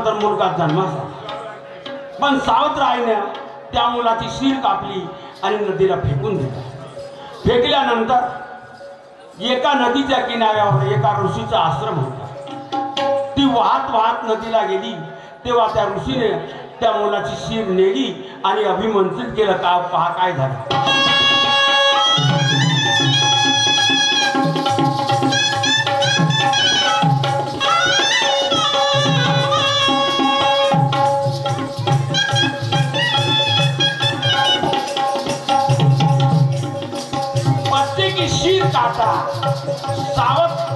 तर मुलगा जन्मास आला. पण सावत्र आईने त्या मुलाची शीर कापली आणि नदीला फेकून दिला. फेकल्यानंतर एका नदीच्या किनाऱ्यावर एका ऋषीचा आश्रम होता. ती वाहत वाहत नदीला गेली तेव्हा त्या ऋषीने त्या मुलाची शीर नेली आणि अभिमंत्रित केलं. का पहा काय झालं. बच्चे की शीर काटा सावत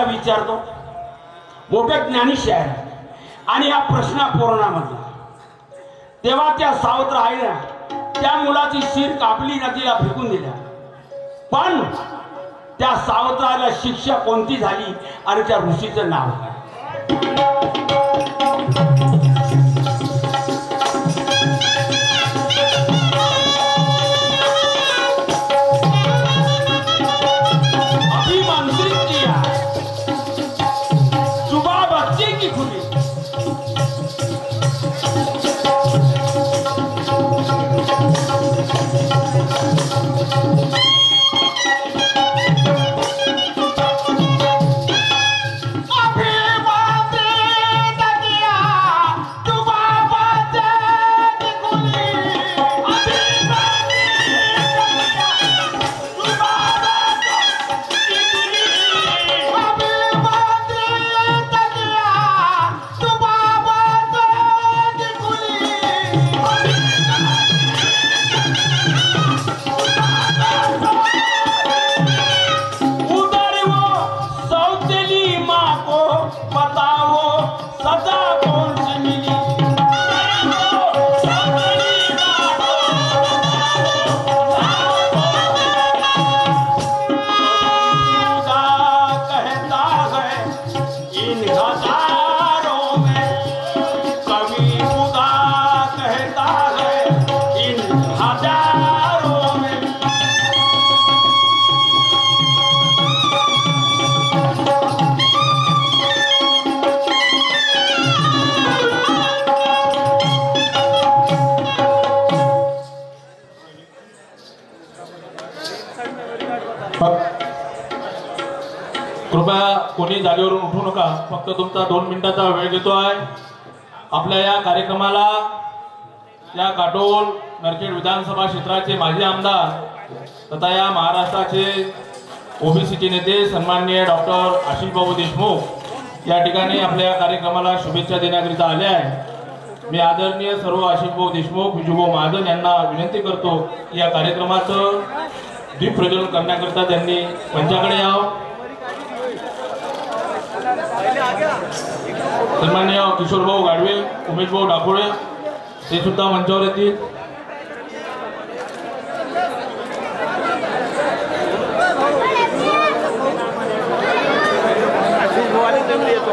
विचारतो. मोठे ज्ञानी शायर आणि या प्रश्न पूर्णामध्ये तेव्हा त्या सावत्र आईने त्या मुलाची शीर कापली नदीला फेकून दिल्या. पण त्या सावत्राला शिक्षा कोणती झाली आणि त्या ऋषीचं नाव काय. कृपया कोणी जागेवरून उठू नका. फक्त तुमचा 2 मिनिटाचा वेळ घेतो आहे. आपल्या या कार्यक्रमाला या काटोल नरखेड विधानसभा क्षेत्राचे माजी आमदार तथा या महाराष्ट्राचे ओबीसीचे नेते सन्माननीय डॉक्टर आशिष भाऊ देशमुख या ठिकाणी आपल्या कार्यक्रमाला शुभेच्छा देण्याकरिता आले आहे. मी आदरणीय सर्व आशिष भाऊ देशमुख, विजूभाऊ महाजन यांना विनंती करतो की या कार्यक्रमाचं दीप प्रज्वलन करण्याकरिता त्यांनी मंचाकडे यावं. सन्माननीय किशोरभाऊ गाडवे, उमेशभाऊ डाकोळे ते सुद्धा मंचावर येतील. येतो